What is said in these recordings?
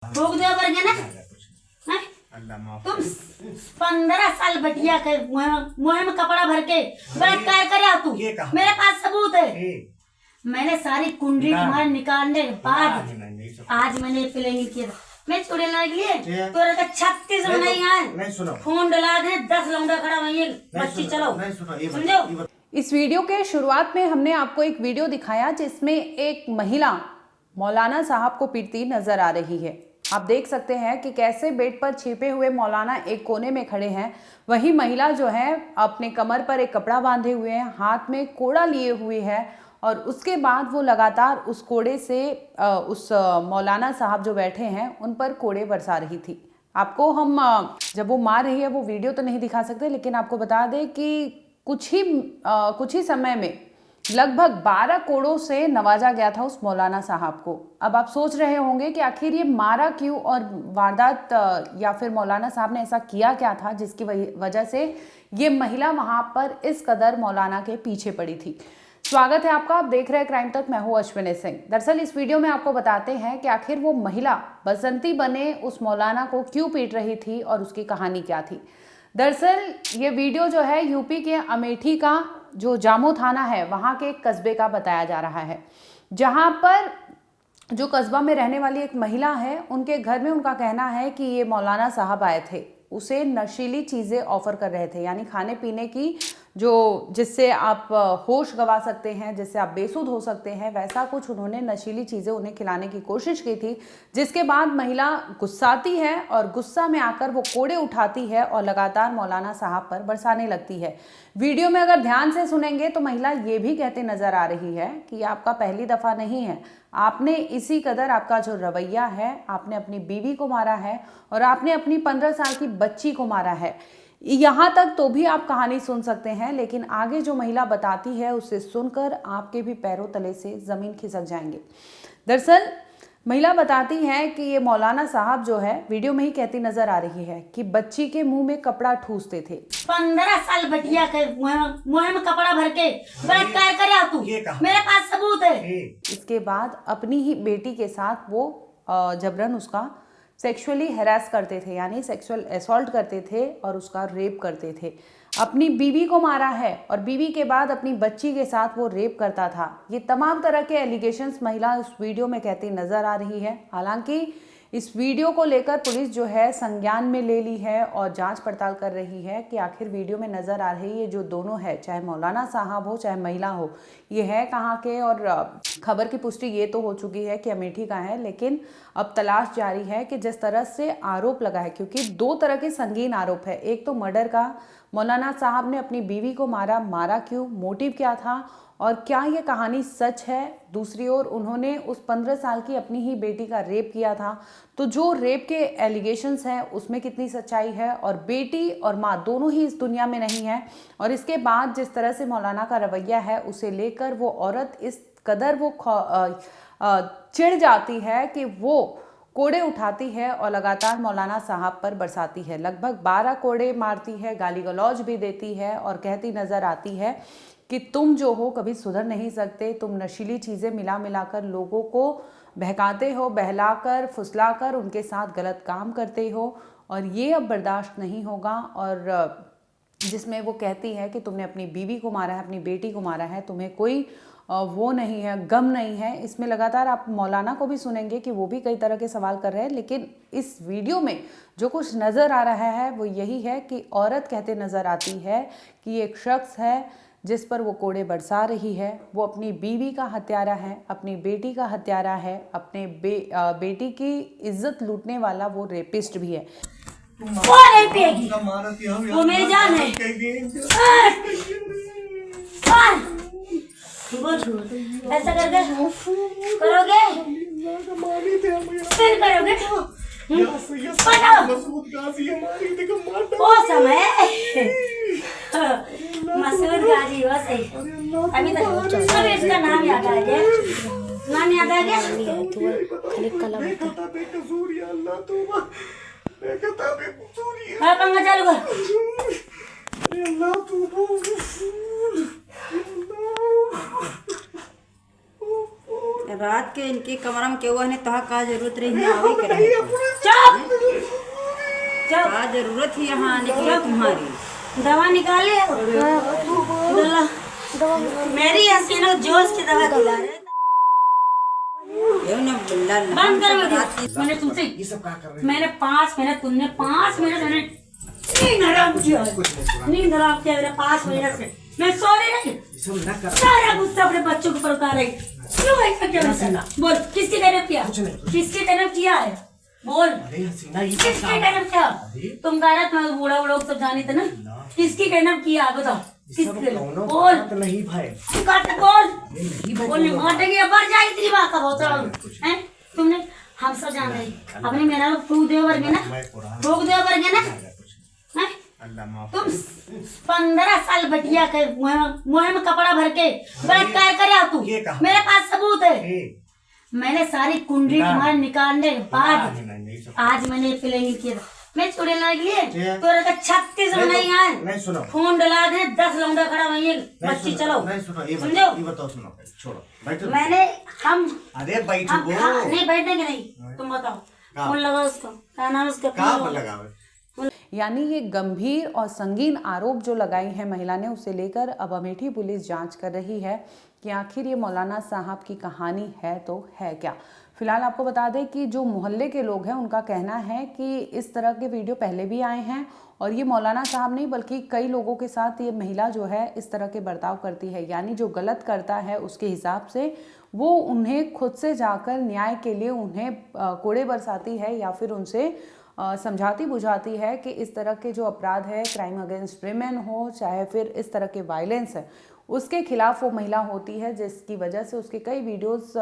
भोग दे बर गया ना हैं? तुम 15 साल बटिया के मुँह में कपड़ा भर के बलात्कार करे तू। मेरे पास सबूत है। मैंने सारी कुंडली तुम्हारे निकालने के बाद आज मैंने प्लेनिंग किया। मैं चूड़े लाने के लिए तोरे का 36 बनाई है। फोन डला दे 10 लौंडा खड़ा वहीं बच्ची चलो समझो। इस वीडियो के शुरुआत में हमने आपको एक वीडियो दिखाया जिसमें एक महिला मौलाना साहब को पीटती नजर आ रही है। आप देख सकते हैं कि कैसे बेड पर छिपे हुए मौलाना एक कोने में खड़े हैं, वही महिला जो है अपने कमर पर एक कपड़ा बांधे हुए हैं, हाथ में कोड़ा लिए हुए है और उसके बाद वो लगातार उस कोड़े से उस मौलाना साहब जो बैठे हैं उन पर कोड़े बरसा रही थी। आपको हम जब वो मार रही है वो वीडियो तो नहीं दिखा सकते, लेकिन आपको बता दें कि कुछ ही समय में लगभग 12 कोड़ों से नवाजा गया था उस मौलाना साहब को। अब आप सोच रहे होंगे कि आखिर ये मारा क्यों और वारदात या फिर मौलाना साहब ने ऐसा किया क्या था जिसकी वजह से ये महिला वहां पर इस कदर मौलाना के पीछे पड़ी थी। स्वागत है आपका, आप देख रहे हैं क्राइम तक, मैं हूं अश्विनी सिंह। दरअसल इस वीडियो में आपको बताते हैं कि आखिर वो महिला बसंती बने उस मौलाना को क्यों पीट रही थी और उसकी कहानी क्या थी। दरअसल ये वीडियो जो है यूपी के अमेठी का जो जामो थाना है वहाँ के एक कस्बे का बताया जा रहा है, जहाँ पर जो कस्बा में रहने वाली एक महिला है उनके घर में उनका कहना है कि ये मौलाना साहब आए थे, उसे नशीली चीज़ें ऑफर कर रहे थे, यानी खाने पीने की जिससे आप होश गंवा सकते हैं, जिससे आप बेसुध हो सकते हैं, वैसा कुछ उन्होंने नशीली चीज़ें उन्हें खिलाने की कोशिश की थी। जिसके बाद महिला गुस्साती है और गुस्सा में आकर वो कोड़े उठाती है और लगातार मौलाना साहब पर बरसाने लगती है। वीडियो में अगर ध्यान से सुनेंगे तो महिला ये भी कहते नजर आ रही है कि ये आपका पहली दफ़ा नहीं है, आपने इसी कदर आपका जो रवैया है, आपने अपनी बीवी को मारा है और आपने अपनी 15 साल की बच्ची को मारा है। यहाँ तक तो भी आप कहानी सुन सकते हैं, लेकिन आगे जो महिला बताती है उसे सुनकर आपके भी पैरों तले से ज़मीन खिसक जाएंगे। दरअसल महिला बताती है कि ये मौलाना साहब जो है वीडियो में ही कहती नजर आ रही है कि बच्ची के मुंह में कपड़ा ठूसते थे। 15 साल बटिया के मुँह में कपड़ा भर के बलात्कार करे तू। मेरे पास सबूत है। इसके बाद अपनी ही बेटी के साथ वो जबरन उसका सेक्सुअली हैरेस करते थे, यानी सेक्सुअल असॉल्ट करते थे और उसका रेप करते थे। अपनी बीवी को मारा है और बीवी के बाद अपनी बच्ची के साथ वो रेप करता था। ये तमाम तरह के एलिगेशंस महिला इस वीडियो में कहती नजर आ रही है। हालांकि इस वीडियो को लेकर पुलिस जो है संज्ञान में ले ली है और जांच पड़ताल कर रही है कि आखिर वीडियो में नज़र आ रही है जो दोनों है, चाहे मौलाना साहब हो चाहे महिला हो, ये है कहाँ के। और खबर की पुष्टि ये तो हो चुकी है कि अमेठी का है, लेकिन अब तलाश जारी है कि जिस तरह से आरोप लगा है, क्योंकि 2 तरह के संगीन आरोप है। एक तो मर्डर का, मौलाना साहब ने अपनी बीवी को मारा क्यों, मोटिव क्या था और क्या ये कहानी सच है। दूसरी ओर उन्होंने उस 15 साल की अपनी ही बेटी का रेप किया था, तो जो रेप के एलिगेशंस हैं उसमें कितनी सच्चाई है। और बेटी और माँ दोनों ही इस दुनिया में नहीं है और इसके बाद जिस तरह से मौलाना का रवैया है उसे लेकर वो औरत इस कदर वो चिढ़ जाती है कि वो कोड़े उठाती है और लगातार मौलाना साहब पर बरसाती है। लगभग 12 कोड़े मारती है, गाली गलौज भी देती है और कहती नजर आती है कि तुम जो हो कभी सुधर नहीं सकते, तुम नशीली चीज़ें मिला कर लोगों को बहकाते हो, बहलाकर फुसलाकर उनके साथ गलत काम करते हो और ये अब बर्दाश्त नहीं होगा। और जिसमें वो कहती है कि तुमने अपनी बीवी को मारा है, अपनी बेटी को मारा है, तुम्हें कोई वो नहीं है, गम नहीं है। इसमें लगातार आप मौलाना को भी सुनेंगे कि वो भी कई तरह के सवाल कर रहे हैं, लेकिन इस वीडियो में जो कुछ नज़र आ रहा है वो यही है कि औरत कहते नज़र आती है कि एक शख्स है जिस पर वो कोड़े बरसा रही है, वो अपनी बीवी का हत्यारा है, अपनी बेटी का हत्यारा है, अपने बेटी की इज्जत लूटने वाला वो रेपिस्ट भी है। वो नहीं पिएगी, वो मेरी जान है। ऐसा करके करोगे फिर करोगे वो समय मसूद गाजी हो सही। अभी तक अभी इसका नाम याद आ गया, नाम याद आ गया। हाँ पंगा चालू कर। रात के इनकी कमरा में केहुआ ने तहा का जरूरत रही आवे के रहे का जरूरत ही यहाँ आने की तुम्हारी। दवा निकाले मेरी हसीना जोश की दवा खिला रहे। बंद करो। मैंने तुमसे मैंने 5 मिनट तुमने 5 मिनट मैंने नींद हराम किया मेरा 5 मिनट से मैं सो रही सारा गुस्सा अपने बच्चों के ऊपर उतार रही। क्यों ऐसा क्या वैसा बोल किसके कहने किया किसके कहने किया है बोल किसके कहने किया तुम गैरत में बूढ़ा लोग सब जानी थे ना किसकी कहने किया बताओ किसके बोल नहीं भाई बोल नहीं मारेंगे बढ़ जाएगी तेरी बात का बहुत है तुमने हम सब जान रहे अपने मेरा लोग ठोक दे वर्गे ना तुम 15 साल बटिया के मुँह में कपड़ा भर के बलात्कार करे तू मेरे पास सबूत है। मैंने सारी कुंडली तुम्हारे निकालने के बाद आज मैंने फिलिंग किया मैं चूड़े लाने के लिए तोरे का 36 बनाई है फोन डला दे 10 लौंडा खड़ा वही बच्ची चलो समझो मैंने हम अरे बैठो नहीं बैठेंगे नहीं तुम बताओ फोन लगाओ उसको क्या नाम उसका यानी ये गंभीर और संगीन आरोप जो लगाए हैं महिला ने उसे लेकर अब अमेठी पुलिस जांच कर रही है कि आखिर ये मौलाना साहब की कहानी है तो है क्या। फिलहाल आपको बता दें कि जो मोहल्ले के लोग हैं उनका कहना है कि इस तरह के वीडियो पहले भी आए हैं और ये मौलाना साहब नहीं बल्कि कई लोगों के साथ ये महिला जो है इस तरह के बर्ताव करती है। यानी जो गलत करता है उसके हिसाब से वो उन्हें खुद से जाकर न्याय के लिए उन्हें कोड़े बरसाती है या फिर उनसे समझाती बुझाती है कि इस तरह के जो अपराध है क्राइम अगेंस्ट विमेन हो चाहे फिर इस तरह के वायलेंस है उसके खिलाफ वो महिला होती है जिसकी वजह से उसके कई वीडियोस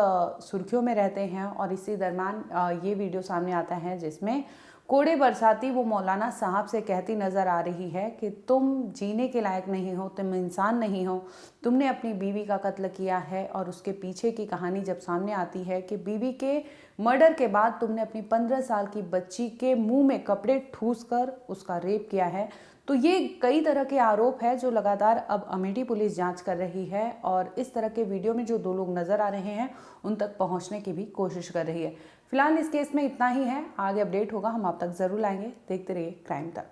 सुर्खियों में रहते हैं। और इसी दरम्यान ये वीडियो सामने आता है जिसमें कोड़े बरसाती वो मौलाना साहब से कहती नज़र आ रही है कि तुम जीने के लायक नहीं हो, तुम इंसान नहीं हो, तुमने अपनी बीवी का कत्ल किया है। और उसके पीछे की कहानी जब सामने आती है कि बीवी के मर्डर के बाद तुमने अपनी 15 साल की बच्ची के मुंह में कपड़े ठूस कर उसका रेप किया है। तो ये कई तरह के आरोप है जो लगातार अब अमेठी पुलिस जांच कर रही है और इस तरह के वीडियो में जो 2 लोग नजर आ रहे हैं उन तक पहुंचने की भी कोशिश कर रही है। फिलहाल इस केस में इतना ही है, आगे अपडेट होगा हम आप तक जरूर लाएंगे। देखते रहिए क्राइम तक।